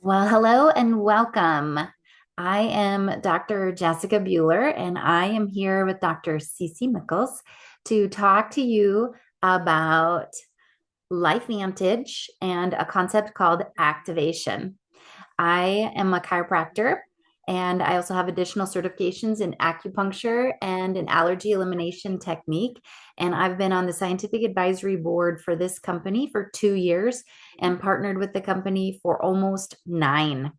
Well, hello and welcome. I am Dr. Jessica Bueller, and I am here with Dr. Cece Mickles to talk to you about LifeVantage and a concept called activation. I am a chiropractor, and I also have additional certifications in acupuncture and an allergy elimination technique. And I've been on the scientific advisory board for this company for 2 years and partnered with the company for almost nine.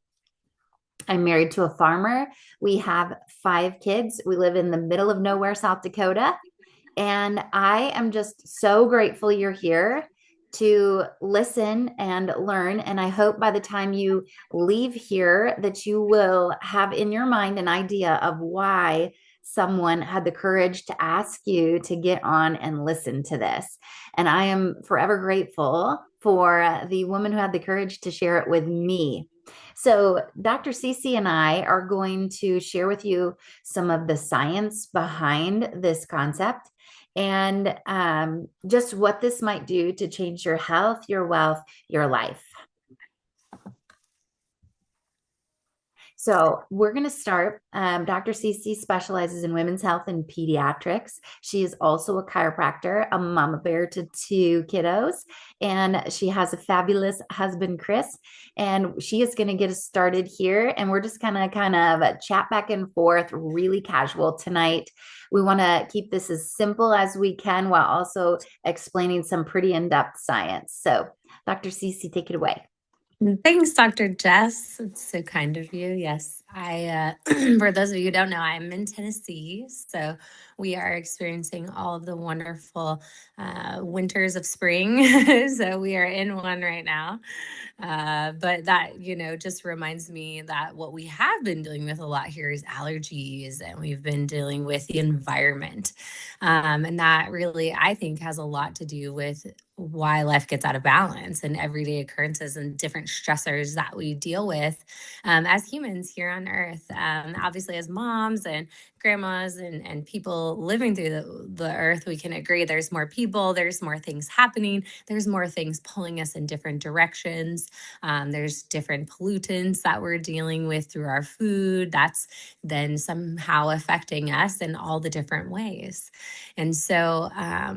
I'm married to a farmer. We have 5 kids. We live in the middle of nowhere, South Dakota. And I am just so grateful you're here to listen and learn. And I hope by the time you leave here that you will have in your mind an idea of why someone had the courage to ask you to get on and listen to this. And I am forever grateful for the woman who had the courage to share it with me. So, Dr. Cece and I are going to share with you some of the science behind this concept and just what this might do to change your health, your wealth, your life. So we're going to start. Dr. Cece specializes in women's health and pediatrics. She is also a chiropractor, a mama bear to 2 kiddos, and she has a fabulous husband, Chris. And she is going to get us started here. And we're just gonna kind of chat back and forth, really casual tonight. We want to keep this as simple as we can while also explaining some pretty in-depth science. So, Dr. Cece, take it away. Thanks, Dr. Jess. It's so kind of you. Yes, for those of you who don't know, I'm in Tennessee. So we are experiencing all of the wonderful winters of spring. So we are in one right now. But that, just reminds me that what we have been dealing with a lot here is allergies, and we've been dealing with the environment. And that really, I think, has a lot to do with why life gets out of balance and everyday occurrences and different stressors that we deal with as humans here on earth. Obviously, as moms and grandmas and people living through the earth, we can agree there's more people, there's more things happening, there's more things pulling us in different directions. There's different pollutants that we're dealing with through our food that's then somehow affecting us in all the different ways. And so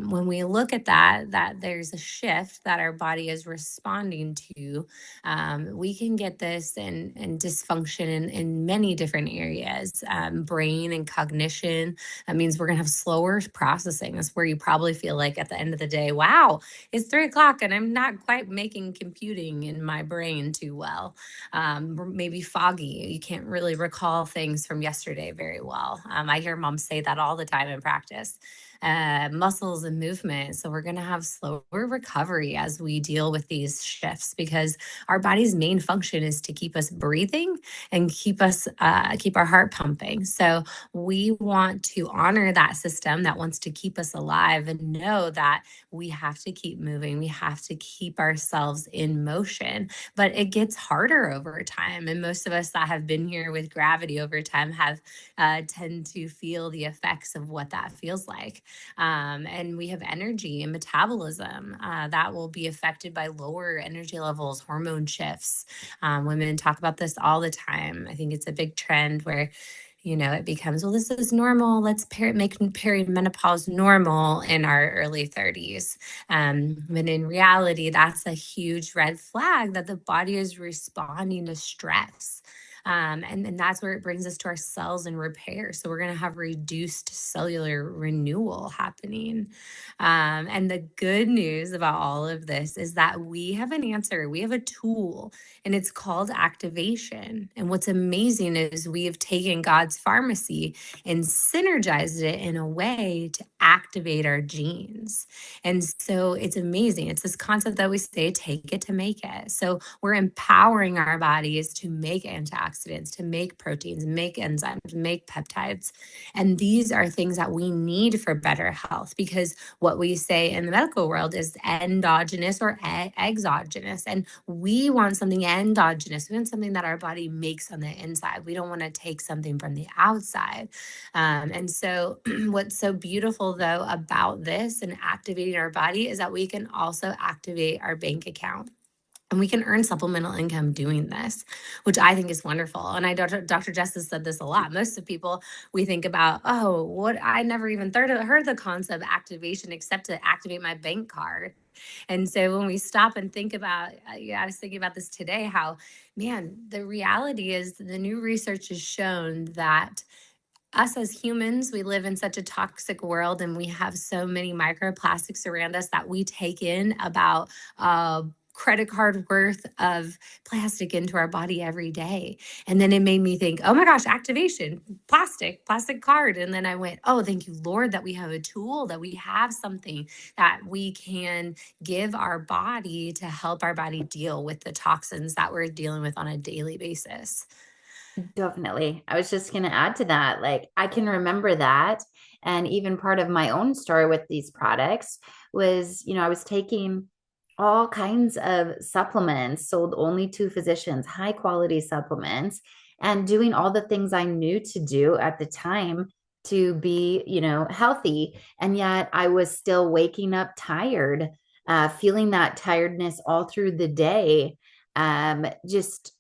when we look at that there's a shift that our body is responding to, we can get this and dysfunction in many different areas, brain and cognition. That means we're going to have slower processing. That's where you probably feel like at the end of the day, wow, it's 3 o'clock and I'm not quite making computing in my brain too well. Maybe foggy. You can't really recall things from yesterday very well. I hear moms say that all the time in practice. Muscles and movement. So we're going to have slower recovery as we deal with these shifts because our body's main function is to keep us breathing and keep our heart pumping. So we want to honor that system that wants to keep us alive and know that we have to keep moving. We have to keep ourselves in motion, but it gets harder over time. And most of us that have been here with gravity over time have tend to feel the effects of what that feels like. And we have energy and metabolism that will be affected by lower energy levels, hormone shifts. Women talk about this all the time. I think it's a big trend where it becomes, well, this is normal. Let's make perimenopause normal in our early 30s. But in reality, that's a huge red flag that the body is responding to stress. And that's where it brings us to our cells and repair. So we're going to have reduced cellular renewal happening. And the good news about all of this is that we have an answer. We have a tool, and it's called activation. And what's amazing is we have taken God's pharmacy and synergized it in a way to activate our genes. And so it's amazing. It's this concept that we say, take it to make it. So we're empowering our bodies to make antioxidants, to make proteins, make enzymes, make peptides. And these are things that we need for better health because what we say in the medical world is endogenous or exogenous. And we want something endogenous. We want something that our body makes on the inside. We don't want to take something from the outside. And so what's so beautiful though about this and activating our body is that we can also activate our bank account. And we can earn supplemental income doing this, which I think is wonderful. And Dr. Jess has said this a lot. Most of people, we think about, oh, what I never even heard the concept of activation except to activate my bank card. And so when we stop and think about, yeah, I was thinking about this today, how, man, the reality is the new research has shown that us as humans, we live in such a toxic world and we have so many microplastics around us that we take in about credit card worth of plastic into our body every day. And then it made me think, oh my gosh, activation, plastic card. And then I went, oh, thank you, Lord, that we have a tool, that we have something that we can give our body to help our body deal with the toxins that we're dealing with on a daily basis. Definitely. I was just going to add to that. Like, I can remember that. And even part of my own story with these products was, I was taking all kinds of supplements sold only to physicians, high quality supplements, and doing all the things I knew to do at the time to be, healthy. And yet I was still waking up tired, feeling that tiredness all through the day. Just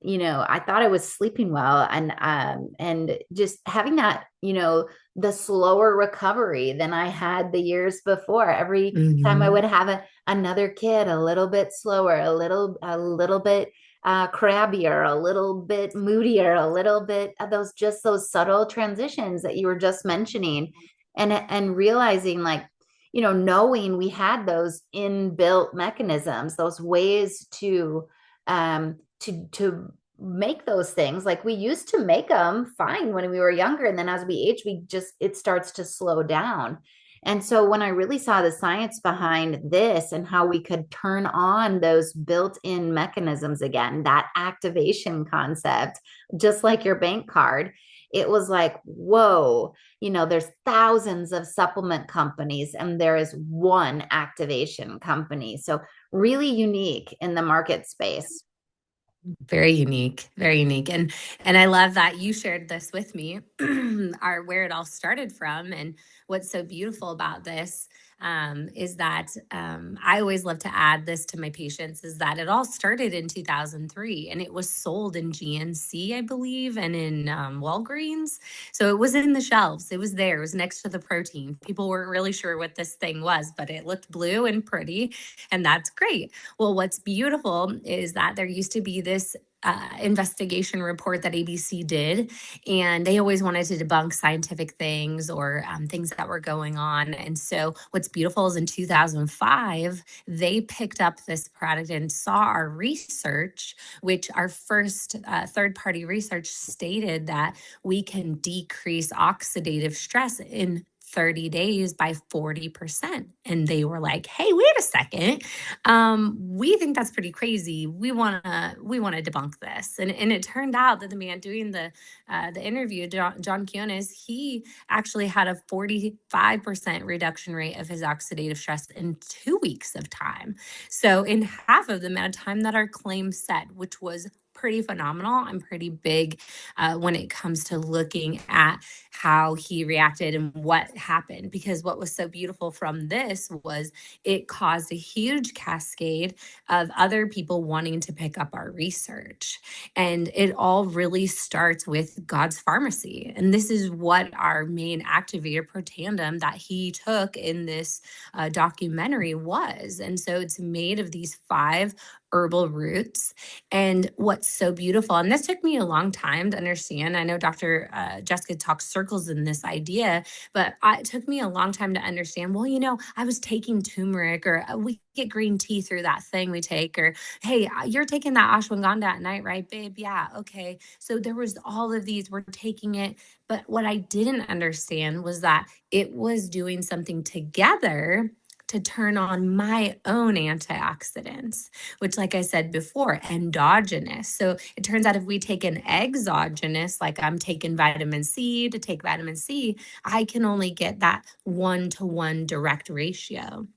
I thought I was sleeping well, and just having that, the slower recovery than I had the years before. Every time I Mm-hmm. would have another kid, a little bit slower, a little bit crabbier, a little bit moodier, a little bit of those subtle transitions that you were just mentioning, and realizing, like, knowing we had those inbuilt mechanisms, those ways to make those things. Like, we used to make them fine when we were younger, and then as we age, it starts to slow down. And so when I really saw the science behind this and how we could turn on those built-in mechanisms again, that activation concept, just like your bank card, it was like, whoa, there's thousands of supplement companies and there is one activation company. So really unique in the market space. Very unique, very unique. And I love that you shared this with me, our where it all started from. And what's so beautiful about this is that I always love to add this to my patients, is that it all started in 2003 and it was sold in GNC, I believe, and in Walgreens. So it was in the shelves. It was there. It was next to the protein. People weren't really sure what this thing was, but it looked blue and pretty, and that's great. Well, what's beautiful is that there used to be this investigation report that ABC did, and they always wanted to debunk scientific things or things that were going on. And so, what's beautiful is in 2005, they picked up this product and saw our research, which our first third party research stated that we can decrease oxidative stress in 30 days by 40%. And they were like, hey, wait a second. We think that's pretty crazy. We want to debunk this. And it turned out that the man doing the interview, John Quinones, he actually had a 45% reduction rate of his oxidative stress in 2 weeks of time. So in half of the amount of time that our claim said, which was pretty phenomenal and pretty big when it comes to looking at how he reacted and what happened. Because what was so beautiful from this was it caused a huge cascade of other people wanting to pick up our research. And it all really starts with God's pharmacy. And this is what our main activator, Protandim, that he took in this documentary was. And so it's made of these 5 herbal roots. And what's so beautiful, and this took me a long time to understand. I know Dr. Jessica talks circles in this idea, but it took me a long time to understand. Well, I was taking turmeric, or we get green tea through that thing we take, or hey, you're taking that ashwagandha at night, right, babe? Yeah, okay. So there was all of these, we're taking it. But what I didn't understand was that it was doing something together to turn on my own antioxidants, which, like I said before, endogenous. So it turns out if we take an exogenous, like I'm taking vitamin C to take vitamin C, I can only get that 1-to-1 direct ratio.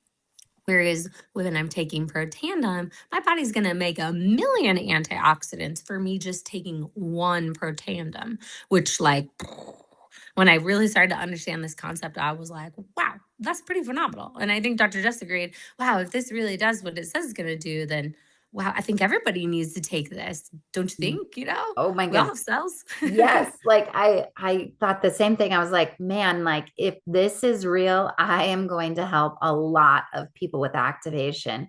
Whereas when I'm taking Protandim, my body's going to make 1 million antioxidants for me just taking one Protandim, which, like, when I really started to understand this concept, I was like, wow, that's pretty phenomenal. And I think Dr. Just agreed, wow, if this really does what it says it's going to do, then wow, I think everybody needs to take this. Don't you think? Oh my We all goodness. have cells. Yes, like I thought the same thing. I was like, man, like if this is real, I am going to help a lot of people with activation.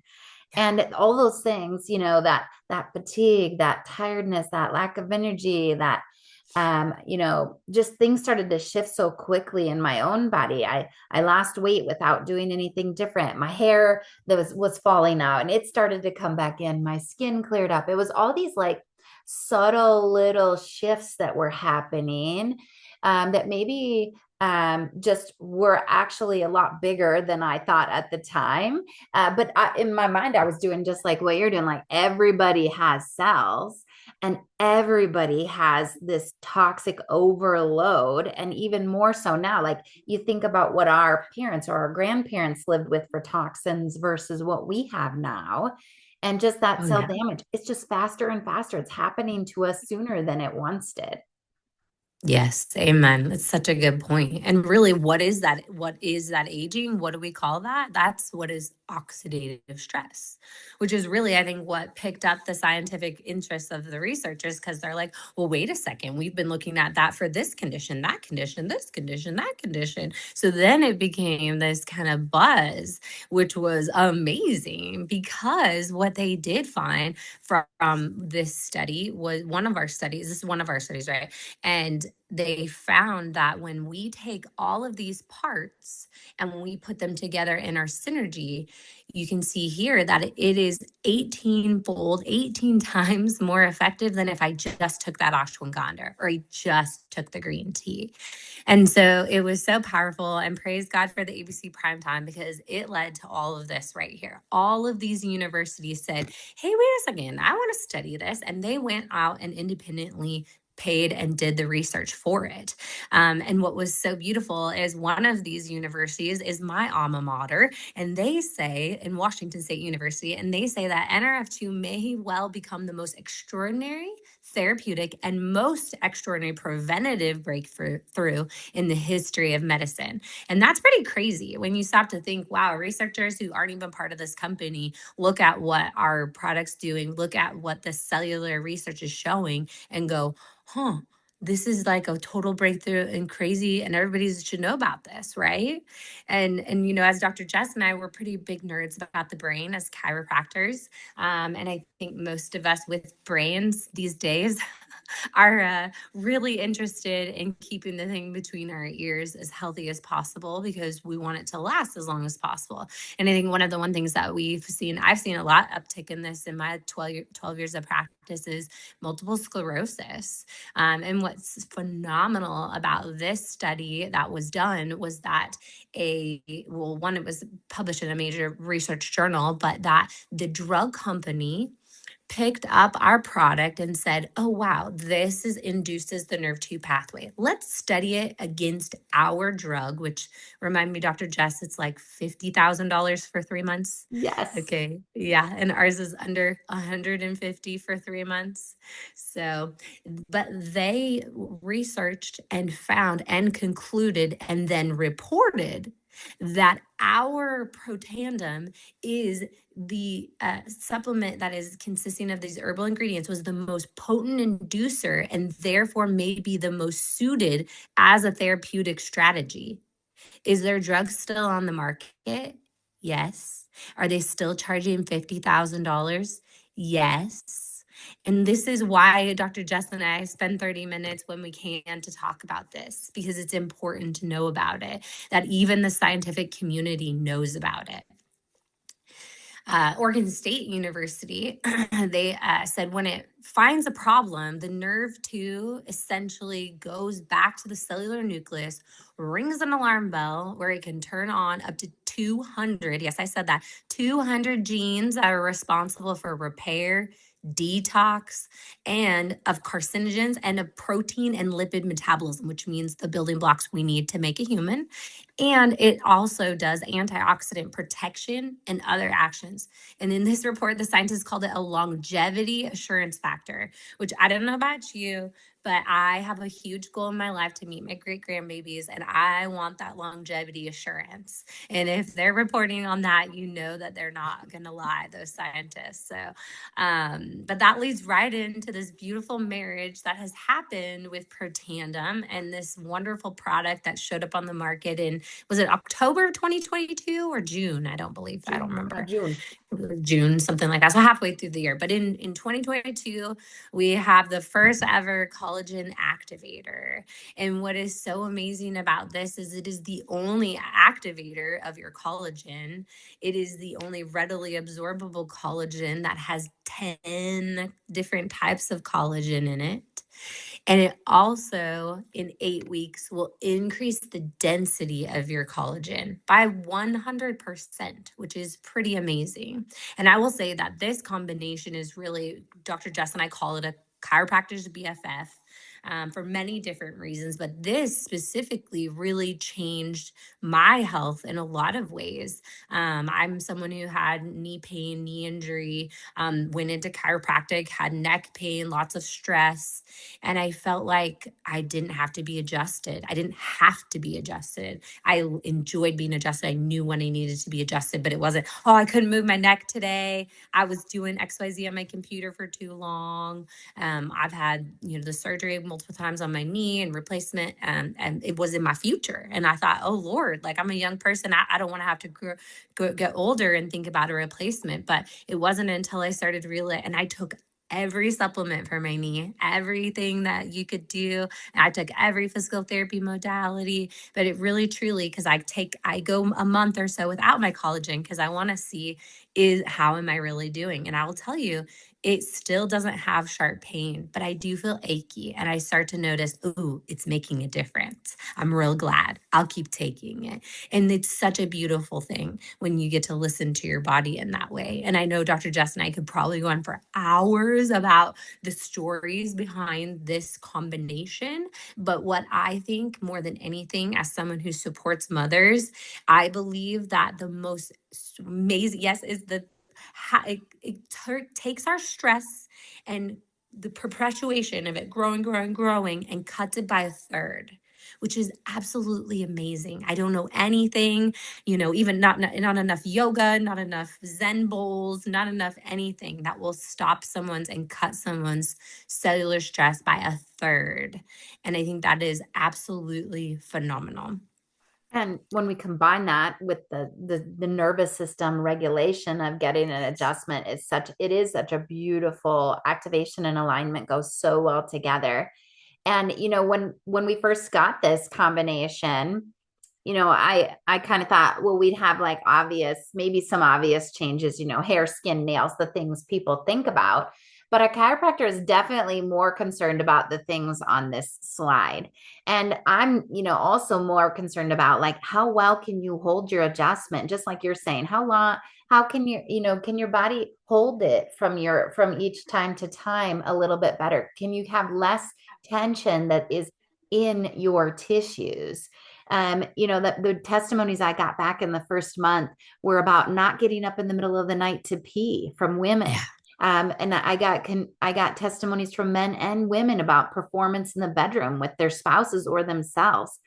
And all those things, that fatigue, that tiredness, that lack of energy, that just things started to shift so quickly in my own body. I lost weight without doing anything different. My hair that was falling out and it started to come back in. My skin cleared up. It was all these like subtle little shifts that were happening, that maybe just were actually a lot bigger than I thought at the time. But in my mind, I was doing just like what you're doing. Like everybody has cells and everybody has this toxic overload. And even more so now, like you think about what our parents or our grandparents lived with for toxins versus what we have now. And just that Oh, cell yeah. damage, it's just faster and faster. It's happening to us sooner than it once did. Yes, amen. It's such a good point. And really, what is that? What is that aging? What do we call that? That's what is oxidative stress, which is really, I think, what picked up the scientific interest of the researchers because they're like, well, wait a second, we've been looking at that for this condition, that condition, this condition, that condition. So then it became this kind of buzz, which was amazing because what they did find from this study was one of our studies. This is one of our studies, right? And they found that when we take all of these parts and when we put them together in our synergy, you can see here that it is 18-fold, 18 times more effective than if I just took that ashwagandha or I just took the green tea. And so it was so powerful. And praise God for the ABC Primetime because it led to all of this right here. All of these universities said, hey, wait a second, I want to study this. And they went out and independently paid and did the research for it. And what was so beautiful is one of these universities is my alma mater, and they say in Washington State University, and they say that NRF2 may well become the most extraordinary therapeutic and most extraordinary preventative breakthrough in the history of medicine. And that's pretty crazy when you stop to think, wow, researchers who aren't even part of this company look at what our product's doing, look at what the cellular research is showing, and go, huh, this is like a total breakthrough and crazy, and everybody should know about this, right? And as Dr. Jess and I were pretty big nerds about the brain as chiropractors, and I think most of us with brains these days are really interested in keeping the thing between our ears as healthy as possible because we want it to last as long as possible. And I think one things that I've seen a lot uptick in this in my 12 years of practice is multiple sclerosis. And what's phenomenal about this study that was done was that it was published in a major research journal, but that the drug company picked up our product and said, oh, wow, induces the nerve 2 pathway. Let's study it against our drug, which remind me, Dr. Jess, it's like $50,000 for 3 months. Yes. Okay. Yeah. And ours is under 150 for 3 months. So, but they researched and found and concluded and then reported that our Protandim is the supplement that is consisting of these herbal ingredients was the most potent inducer and therefore may be the most suited as a therapeutic strategy. Is their drug still on the market? Yes. Are they still charging $50,000? Yes. And this is why Dr. Jess and I spend 30 minutes when we can to talk about this, because it's important to know about it, that even the scientific community knows about it. Oregon State University, they said when it finds a problem, the nerve 2 essentially goes back to the cellular nucleus, rings an alarm bell where it can turn on up to 200. Yes, I said that 200 genes that are responsible for repair, detox, and of carcinogens and of protein and lipid metabolism, which means the building blocks we need to make a human. And it also does antioxidant protection and other actions. And in this report, the scientists called it a longevity assurance factor, which I don't know about you, but I have a huge goal in my life to meet my great grandbabies, and I want that longevity assurance. And if they're reporting on that, you know that they're not going to lie, those scientists. So, but that leads right into this beautiful marriage that has happened with Protandem and this wonderful product that showed up on the market in, was it October of 2022 or June? I don't believe, I don't remember. June. June, something like that. So halfway through the year. But in 2022, we have the first ever collagen activator. And what is so amazing about this is it is the only activator of your collagen. It is the only readily absorbable collagen that has 10 different types of collagen in it. And it also, in 8 weeks, will increase the density of your collagen by 100%, which is pretty amazing. And I will say that this combination is really, Dr. Jess and I call it a chiropractor's BFF. For many different reasons, but this specifically really changed my health in a lot of ways. I'm someone who had knee pain, knee injury, went into chiropractic, had neck pain, lots of stress, and I felt like I didn't have to be adjusted. I didn't have to be adjusted. I enjoyed being adjusted. I knew when I needed to be adjusted, but it wasn't, oh, I couldn't move my neck today. I was doing XYZ on my computer for too long. I've had, the surgery multiple times on my knee and replacement, and it was in my future. And I thought, oh Lord, like I'm a young person. I don't want to have to get older and think about a replacement. But it wasn't until I started realizing, and I took every supplement for my knee, everything that you could do. I took every physical therapy modality, but it really truly, because I go a month or so without my collagen because I want to see is how am I really doing? And I will tell you, it still doesn't have sharp pain, but I do feel achy and I start to notice, ooh, it's making a difference. I'm real glad. I'll keep taking it. And it's such a beautiful thing when you get to listen to your body in that way. And I know Dr. Jess and I could probably go on for hours about the stories behind this combination. But what I think more than anything, as someone who supports mothers, I believe that the most amazing, yes, is it takes our stress and the perpetuation of it growing and cuts it by a third, which is absolutely amazing. I don't know anything, even not enough yoga, not enough Zen bowls, not enough anything that will stop someone's and cut someone's cellular stress by a third. And I think that is absolutely phenomenal. And when we combine that with the nervous system regulation of getting an adjustment, it is such a beautiful activation, and alignment goes so well together. And when we first got this combination, I kind of thought, well, we'd have like maybe some obvious changes, hair, skin, nails, the things people think about. But a chiropractor is definitely more concerned about the things on this slide. And I'm, also more concerned about like how well can you hold your adjustment, just like you're saying, how can can your body hold it from each time to time a little bit better? Can you have less tension that is in your tissues? That the testimonies I got back in the first month were about not getting up in the middle of the night to pee from women. Yeah. And I got testimonies from men and women about performance in the bedroom with their spouses or themselves.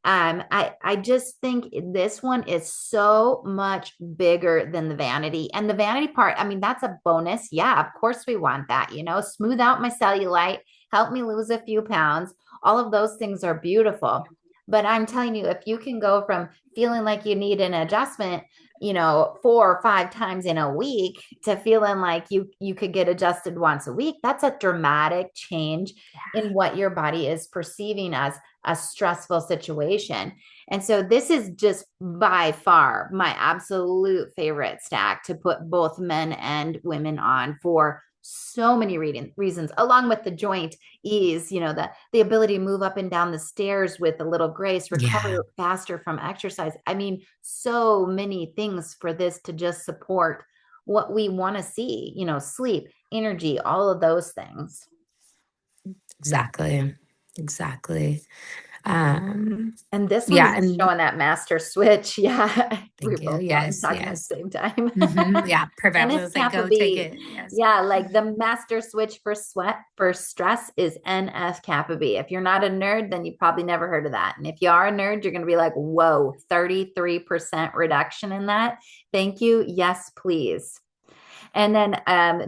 I just think this one is so much bigger than the vanity. And the vanity part, I mean, that's a bonus. Yeah, of course we want that, smooth out my cellulite, help me lose a few pounds. All of those things are beautiful. But I'm telling you, if you can go from feeling like you need an adjustment, 4 or 5 times in a week to feeling like you could get adjusted once a week, that's a dramatic change in what your body is perceiving as a stressful situation. And so this is just by far my absolute favorite stack to put both men and women on for so many reasons, along with the joint ease, the ability to move up and down the stairs with a little grace, recover faster from exercise. I mean, so many things for this to just support what we want to see, sleep, energy, all of those things. Exactly. Exactly. And this one's Yeah, and showing that master switch. Yeah. We thank were you. both Yes, talking at yes. the same time. Yeah, perfect. I was gonna say, NF-kappa go take B. it. Yes. Yeah, like the master switch for stress is NF-kappa B. If you're not a nerd, then you probably never heard of that. And if you are a nerd, you're going to be like, whoa, 33% reduction in that. Thank you. Yes, please. And then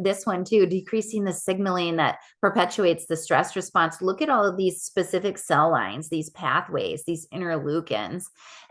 this one too, decreasing the signaling that perpetuates the stress response. Look at all of these specific cell lines, these pathways, these interleukins.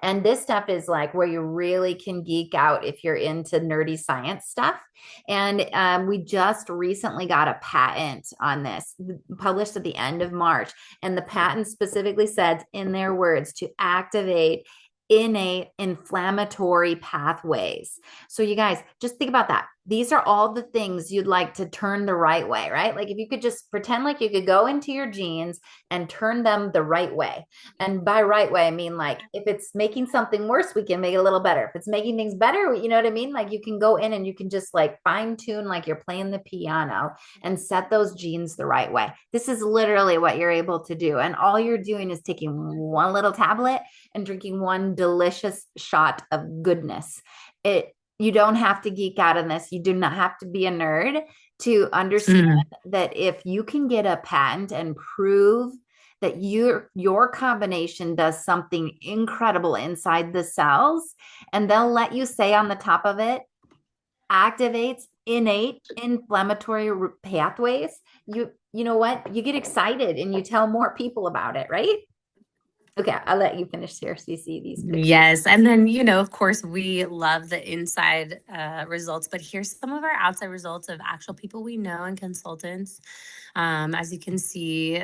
And this stuff is like where you really can geek out if you're into nerdy science stuff. And we just recently got a patent on this, published at the end of March. And the patent specifically says in their words to activate innate inflammatory pathways. So, you guys, just think about that. These are all the things you'd like to turn the right way, right? Like if you could just pretend like you could go into your genes and turn them the right way. And by right way, I mean like if it's making something worse, we can make it a little better. If it's making things better, you know what I mean? Like you can go in and you can just like fine tune like you're playing the piano and set those genes the right way. This is literally what you're able to do. And all you're doing is taking one little tablet and drinking one delicious shot of goodness. You don't have to geek out on this. You do not have to be a nerd to understand that if you can get a patent and prove that your combination does something incredible inside the cells, and they'll let you say on the top of it, activates innate inflammatory pathways. You know what? You get excited and you tell more people about it, right? Okay, I'll let you finish here so you see these pictures. Yes. And then, of course, we love the inside results, but here's some of our outside results of actual people we know and consultants. As you can see,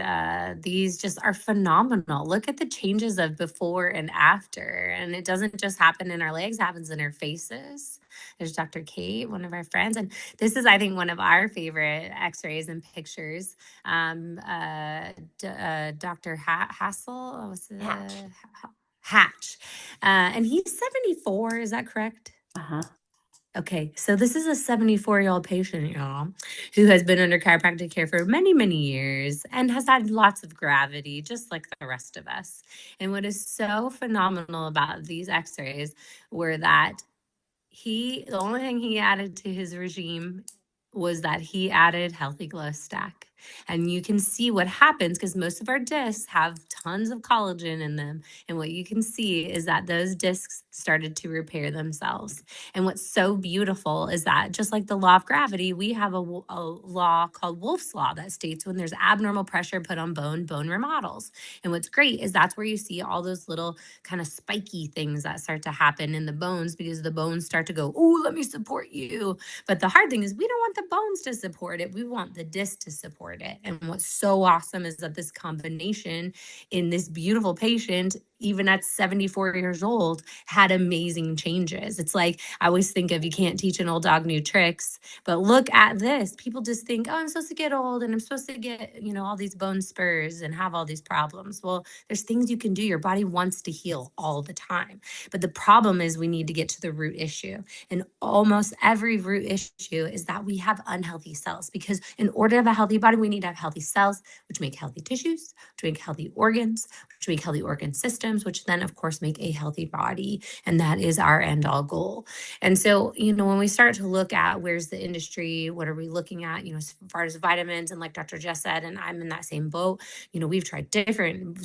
these just are phenomenal. Look at the changes of before and after. And it doesn't just happen in our legs, it happens in our faces. There's Dr. Kate, one of our friends. And this is, I think, one of our favorite x-rays and pictures. Dr. Hassel, what's the Hatch. Hatch. And he's 74, is that correct? Uh-huh. Okay, so this is a 74-year-old patient, y'all, who has been under chiropractic care for many, many years and has had lots of gravity, just like the rest of us. And what is so phenomenal about these x-rays were that the only thing he added to his regime was that he added Healthy Glow Stack. And you can see what happens because most of our discs have tons of collagen in them. And what you can see is that those discs started to repair themselves. And what's so beautiful is that just like the law of gravity, we have a law called Wolff's Law that states when there's abnormal pressure put on bone, bone remodels. And what's great is that's where you see all those little kind of spiky things that start to happen in the bones because the bones start to go, oh, let me support you. But the hard thing is we don't want the bones to support it. We want the disc to support it. And what's so awesome is that this combination in this beautiful patient, even at 74 years old, had amazing changes. It's like I always think of you can't teach an old dog new tricks, but look at this. People just think, oh, I'm supposed to get old and I'm supposed to get, all these bone spurs and have all these problems. Well, there's things you can do. Your body wants to heal all the time. But the problem is we need to get to the root issue. And almost every root issue is that we have unhealthy cells because in order to have a healthy body, we need to have healthy cells, which make healthy tissues, which make healthy organs, which make healthy organ systems, which then, of course, make a healthy body. And that is our end all goal. And so, when we start to look at where's the industry, what are we looking at, as far as vitamins, and like Dr. Jess said, and I'm in that same boat, we've tried different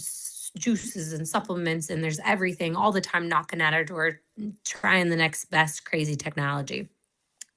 juices and supplements, and there's everything all the time knocking at our door, trying the next best crazy technology.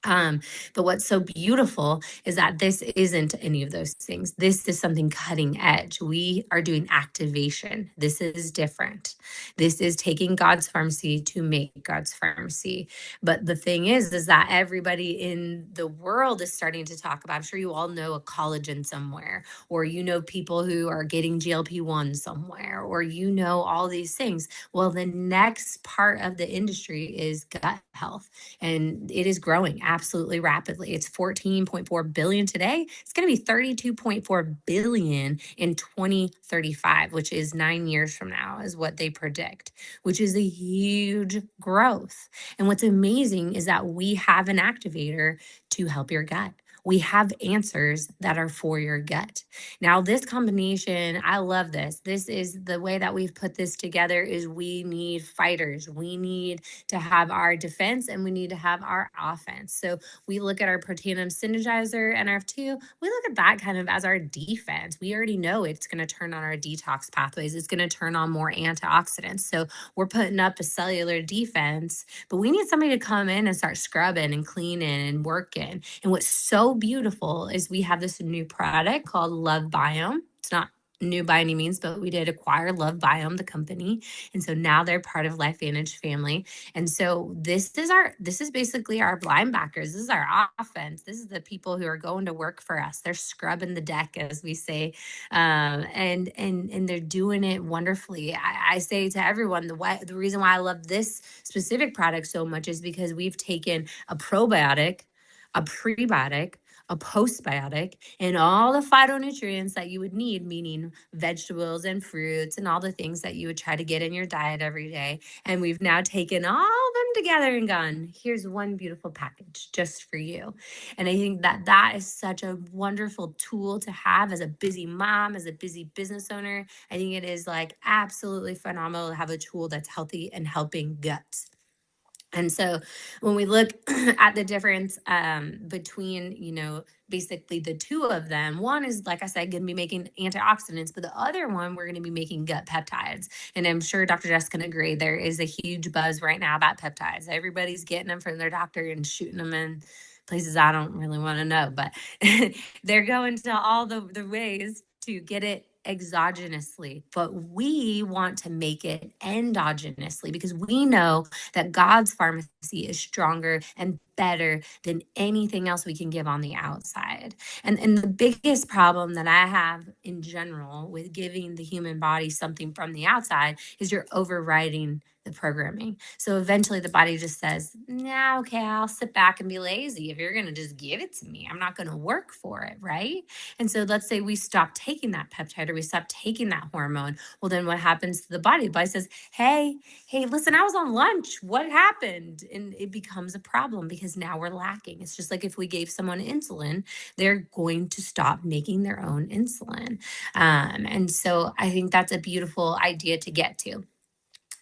But what's so beautiful is that this isn't any of those things. This is something cutting edge. We are doing activation. This is different. This is taking God's pharmacy to make God's pharmacy. But the thing is that everybody in the world is starting to talk about, I'm sure you all know a collagen somewhere, or people who are getting GLP-1 somewhere, or all these things. Well, the next part of the industry is gut health, and it is growing absolutely rapidly. It's 14.4 billion today. It's going to be 32.4 billion in 2035, which is 9 years from now, is what they predict, which is a huge growth. And what's amazing is that we have an activator to help your gut. we have answers that are for your gut. Now, this combination, I love this. This is the way that we've put this together is we need fighters. We need to have our defense and we need to have our offense. So we look at our Protandim Synergizer NRF2, we look at that kind of as our defense. We already know it's going to turn on our detox pathways. It's going to turn on more antioxidants. So we're putting up a cellular defense, but we need somebody to come in and start scrubbing and cleaning and working. And what's so beautiful is we have this new product called Love Biome. It's not new by any means, but we did acquire Love Biome, the company. And so now they're part of LifeVantage family. And so this is basically our linebackers. This is our offense. This is the people who are going to work for us. They're scrubbing the deck, as we say, and they're doing it wonderfully. I say to everyone, the reason why I love this specific product so much is because we've taken a probiotic, a prebiotic, a postbiotic, and all the phytonutrients that you would need, meaning vegetables and fruits and all the things that you would try to get in your diet every day. And we've now taken all of them together and gone, here's one beautiful package just for you. And I think that that is such a wonderful tool to have as a busy mom, as a busy business owner. I think it is like absolutely phenomenal to have a tool that's healthy and helping guts. And so when we look at the difference between, basically the two of them, one is, like I said, going to be making antioxidants, but the other one, we're going to be making gut peptides. And I'm sure Dr. Jess can agree, there is a huge buzz right now about peptides. Everybody's getting them from their doctor and shooting them in places I don't really want to know, but they're going to all the ways to get it exogenously, but we want to make it endogenously because we know that God's pharmacy is stronger and better than anything else we can give on the outside. And the biggest problem that I have in general with giving the human body something from the outside is you're overriding the programming. So eventually the body just says, nah, okay, I'll sit back and be lazy. If you're going to just give it to me, I'm not going to work for it, right? And so let's say we stop taking that peptide or we stop taking that hormone. Well, then what happens to the body? The body says, hey, listen, I was on lunch. What happened? And it becomes a problem because now we're lacking. It's just like if we gave someone insulin, they're going to stop making their own insulin. And so I think that's a beautiful idea to get to.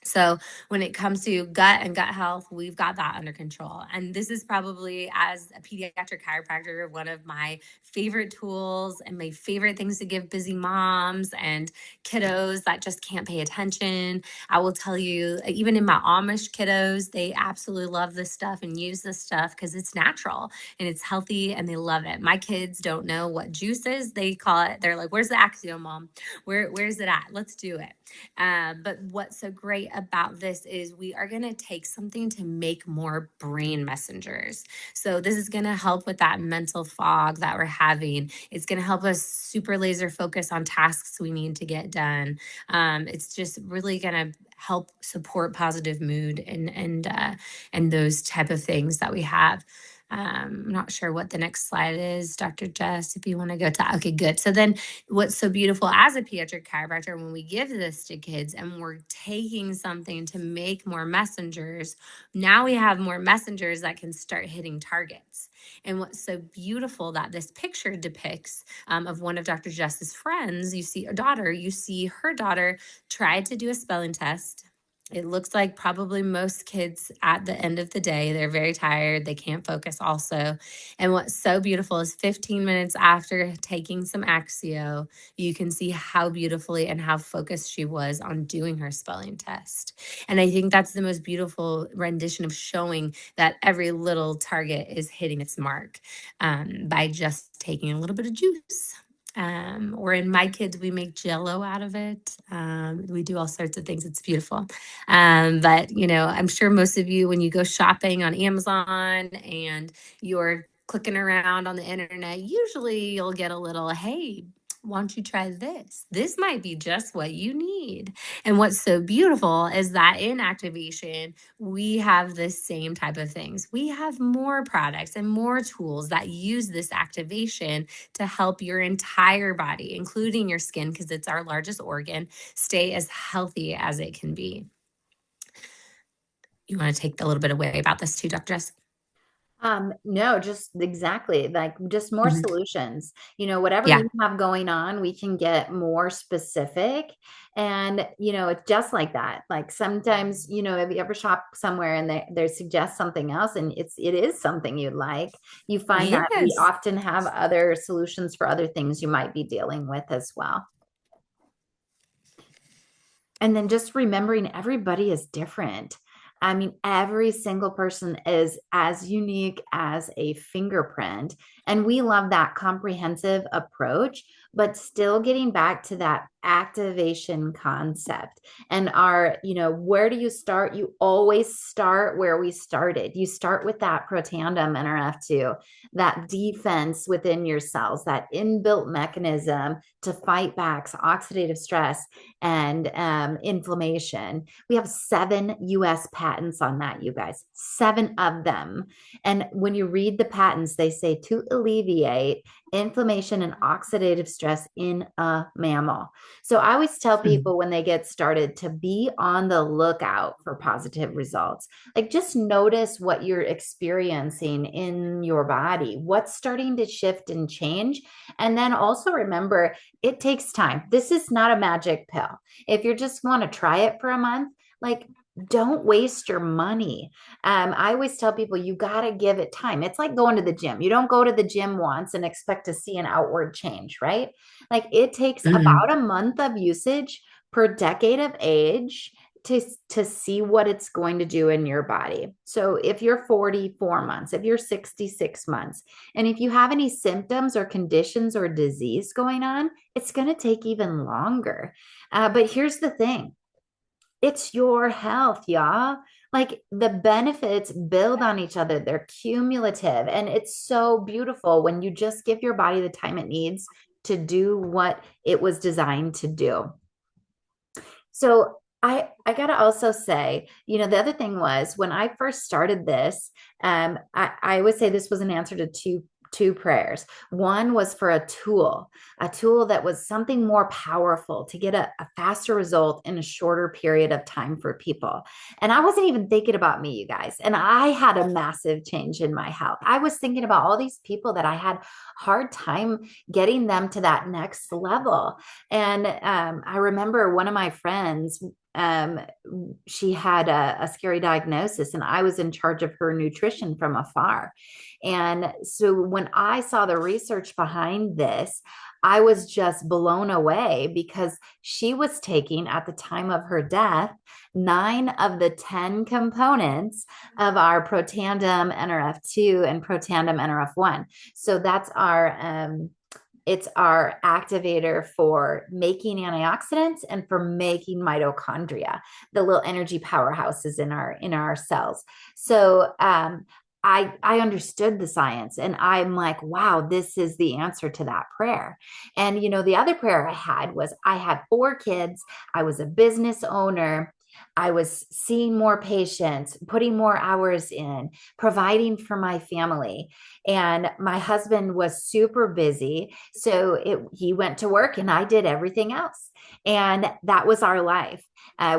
So when it comes to gut and gut health, we've got that under control. And this is probably, as a pediatric chiropractor, one of my favorite tools and my favorite things to give busy moms and kiddos that just can't pay attention. I will tell you, even in my Amish kiddos, they absolutely love this stuff and use this stuff because it's natural and it's healthy and they love it. My kids don't know what juice is. They call it, they're like, where's the Axio, Mom? Where's it at? Let's do it. But what's so great about this is we are going to take something to make more brain messengers. So this is going to help with that mental fog that we're having. It's going to help us super laser focus on tasks we need to get done. It's just really going to help support positive mood and those type of things that we have. I'm not sure what the next slide is, Dr. Jess, if you want to go to, okay, good. So then what's so beautiful as a pediatric chiropractor, when we give this to kids and we're taking something to make more messengers, now we have more messengers that can start hitting targets. And what's so beautiful that this picture depicts of one of Dr. Jess's friends, you see her daughter tried to do a spelling test. It looks like probably most kids at the end of the day, they're very tired. They can't focus also. And what's so beautiful is 15 minutes after taking some Axio, you can see how beautifully and how focused she was on doing her spelling test. And I think that's the most beautiful rendition of showing that every little target is hitting its mark by just taking a little bit of juice. Or in my kids, we make Jello out of it. We do all sorts of things. It's beautiful. But I'm sure most of you, when you go shopping on Amazon and you're clicking around on the internet, usually you'll get a little, hey, why don't you try this? This might be just what you need. And what's so beautiful is that in activation, we have the same type of things. We have more products and more tools that use this activation to help your entire body, including your skin, because it's our largest organ, stay as healthy as it can be. You want to take a little bit away about this too, Dr. Jess? No, just exactly like just more Mhm. solutions. Whatever Yeah. you have going on, we can get more specific. And, it's just like that. Like sometimes, if you ever shop somewhere and they suggest something else and it is something you like, you find that we Yes. often have other solutions for other things you might be dealing with as well. And then just remembering everybody is different. I mean, every single person is as unique as a fingerprint. And we love that comprehensive approach, but still getting back to that activation concept. And where do you start? You always start where we started. You start with that protandum NRF2, that defense within your cells, that inbuilt mechanism to fight back oxidative stress and inflammation. We have 7 US patents on that, you guys, 7 of them. And when you read the patents, they say to alleviate inflammation and oxidative stress in a mammal. So I always tell Mhm. people when they get started to be on the lookout for positive results. Like just notice what you're experiencing in your body, what's starting to shift and change. And then also remember, it takes time. This is not a magic pill. If you just want to try it for a month, like don't waste your money. I always tell people you got to give it time. It's like going to the gym. You don't go to the gym once and expect to see an outward change, right? Like it takes Mhm. about a month of usage per decade of age to see what it's going to do in your body. So if you're 44 months, if you're 66 months, and if you have any symptoms or conditions or disease going on, it's going to take even longer. But here's the thing, it's your health, y'all. Like the benefits build on each other, they're cumulative. And it's so beautiful when you just give your body the time it needs to do what it was designed to do. So I gotta also say, the other thing was when I first started this, I would say this was an answer to two prayers. One was for a tool that was something more powerful to get a faster result in a shorter period of time for people. And I wasn't even thinking about me, you guys. And I had a massive change in my health. I was thinking about all these people that I had hard time getting them to that next level. And I remember one of my friends, um, she had a scary diagnosis, and I was in charge of her nutrition from afar. And so when I saw the research behind this, I was just blown away because she was taking, at the time of her death, 9 of the 10 components of our Protandem NRF2 and Protandem NRF1. So that's it's our activator for making antioxidants and for making mitochondria, the little energy powerhouses in our cells. So I understood the science and I'm like, wow, this is the answer to that prayer. And the other prayer I had was I had 4 kids, I was a business owner. I was seeing more patients, putting more hours in, providing for my family. And my husband was super busy. So he went to work and I did everything else. And that was our life.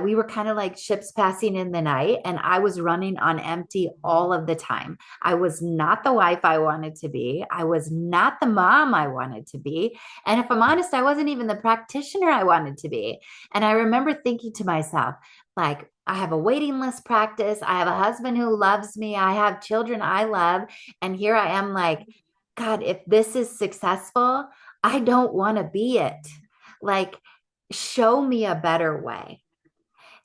We were kind of like ships passing in the night, and I was running on empty all of the time. I was not the wife I wanted to be. I was not the mom I wanted to be. And if I'm honest, I wasn't even the practitioner I wanted to be. And I remember thinking to myself, like, I have a waiting list practice. I have a husband who loves me. I have children I love. And here I am, like, God, if this is successful, I don't want to be it. Like, show me a better way.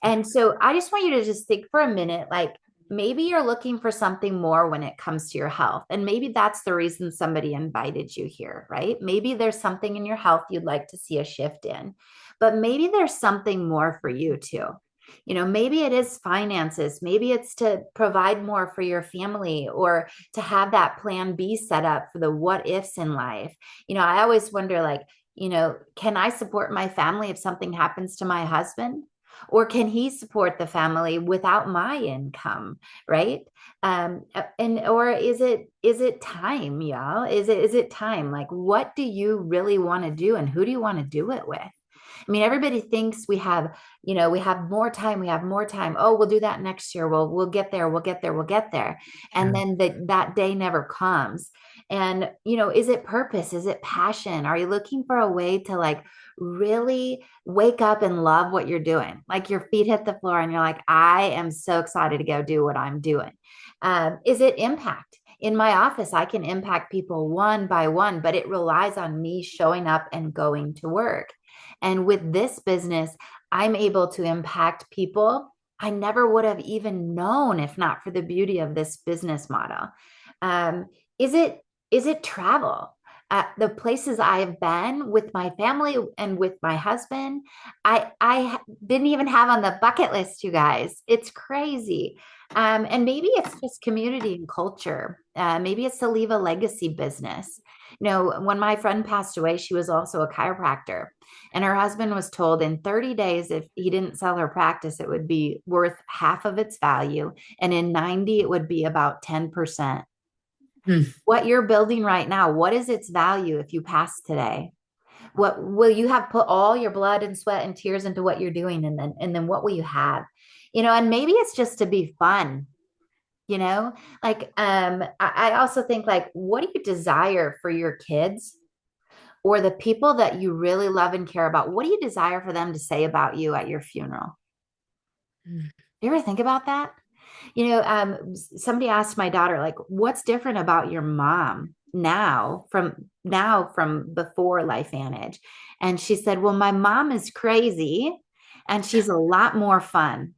And so I just want you to just think for a minute, like maybe you're looking for something more when it comes to your health. And maybe that's the reason somebody invited you here, right? Maybe there's something in your health you'd like to see a shift in, but maybe there's something more for you too. Maybe it is finances. Maybe it's to provide more for your family or to have that plan B set up for the what ifs in life. I always wonder, like, can I support my family if something happens to my husband? Or can he support the family without my income, right? And or is it time, y'all? Is it time? Like, what do you really want to do, and who do you want to do it with? I mean, everybody thinks we have more time, we have more time. Oh, we'll do that next year. We'll get there, we'll get there, we'll get there. And Yeah. then that day never comes. And, is it purpose? Is it passion? Are you looking for a way to like really wake up and love what you're doing? Like your feet hit the floor and you're like, I am so excited to go do what I'm doing. Is it impact? In my office, I can impact people one by one, but it relies on me showing up and going to work. And with this business, I'm able to impact people I never would have even known if not for the beauty of this business model. Um, is it is it travel? The places I have been with my family and with my husband, I didn't even have on the bucket list, you guys. It's crazy. And maybe it's just community and culture. Maybe it's to leave a legacy business. When my friend passed away, she was also a chiropractor. And her husband was told in 30 days, if he didn't sell her practice, it would be worth half of its value. And in 90, it would be about 10%. Mm. What you're building right now, what is its value if you pass today? What will you have put all your blood and sweat and tears into what you're doing? And then what will you have? And maybe it's just to be fun, like I also think like, what do you desire for your kids or the people that you really love and care about? What do you desire for them to say about you at your funeral? Mm. You ever think about that? Somebody asked my daughter, like, what's different about your mom now from before LifeVantage? And she said, well, my mom is crazy and she's a lot more fun.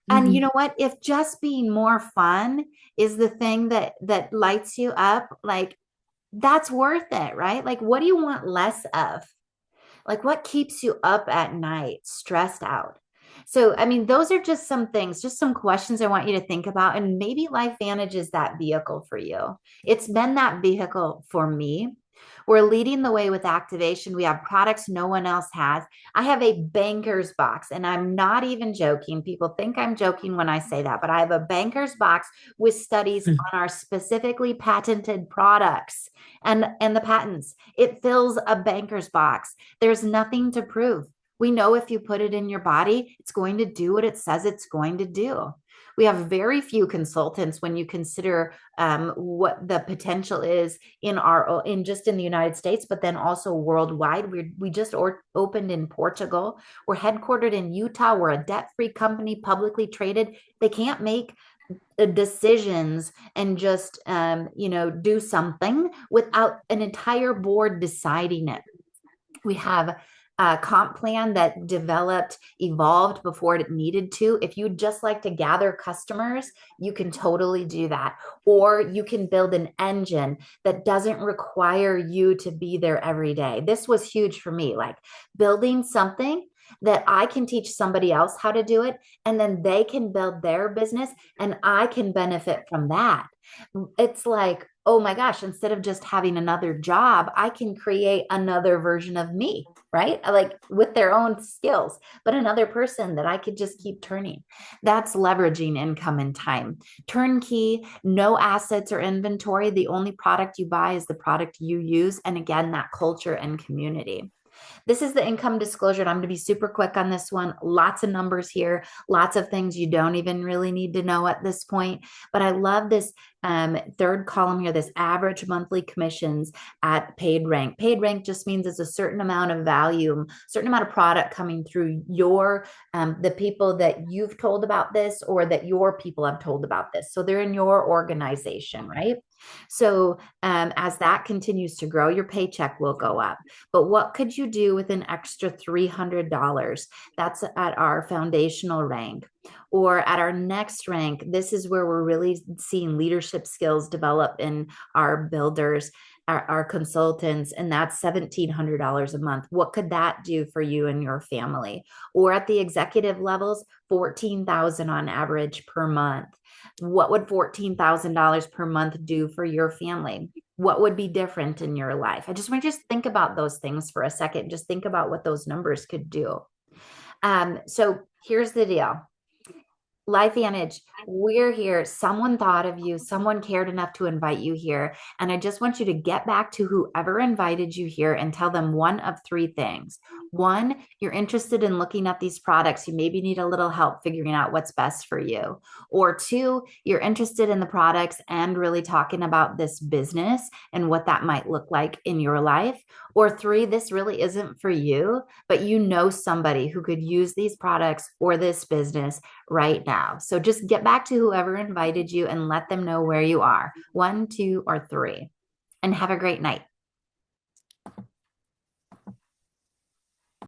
And you Mhm. know what? If just being more fun is the thing that lights you up, like that's worth it, right? Like, what do you want less of? Like, what keeps you up at night, stressed out? So, I mean, those are just some things, just some questions I want you to think about. And maybe LifeVantage is that vehicle for you. It's been that vehicle for me. We're leading the way with activation. We have products no one else has. I have a banker's box, and I'm not even joking. People think I'm joking when I say that, but I have a banker's box with studies Mm. on our specifically patented products and the patents. It fills a banker's box. There's nothing to prove. We know if you put it in your body, it's going to do what it says it's going to do. We have very few consultants when you consider what the potential is in the United States, but then also worldwide. We just opened in Portugal. We're headquartered in Utah. We're a debt-free company, publicly traded. They can't make decisions and just do something without an entire board deciding it. We have a comp plan that evolved before it needed to. If you'd just like to gather customers, you can totally do that. Or you can build an engine that doesn't require you to be there every day. This was huge for me, like building something that I can teach somebody else how to do it, and then they can build their business and I can benefit from that. It's like, oh my gosh, instead of just having another job, I can create another version of me, right? Like with their own skills, but another person that I could just keep turning. That's leveraging income and time. Turnkey, no assets or inventory. The only product you buy is the product you use. And again, that culture and community. This is the income disclosure. And I'm going to be super quick on this one. Lots of numbers here, lots of things you don't even really need to know at this point. But I love this third column here, this average monthly commissions at paid rank. Paid rank just means it's a certain amount of value, certain amount of product coming through the people that you've told about this or that your people have told about this. So they're in your organization, right? So as that continues to grow, your paycheck will go up. But what could you do with an extra $300? That's at our foundational rank. Or at our next rank, this is where we're really seeing leadership skills develop in our builders, our consultants, and that's $1,700 a month. What could that do for you and your family? Or at the executive levels, 14,000 on average per month. What would $14,000 per month do for your family? What would be different in your life? I just want you to just think about those things for a second. Just think about what those numbers could do. So here's the deal. LifeVantage, we're here. Someone thought of you. Someone cared enough to invite you here. And I just want you to get back to whoever invited you here and tell them one of three things. One, you're interested in looking at these products. You maybe need a little help figuring out what's best for you. Or two, you're interested in the products and really talking about this business and what that might look like in your life. Or three, this really isn't for you, but you know somebody who could use these products or this business right now. So just get back to whoever invited you and let them know where you are. One, two, or three. And have a great night.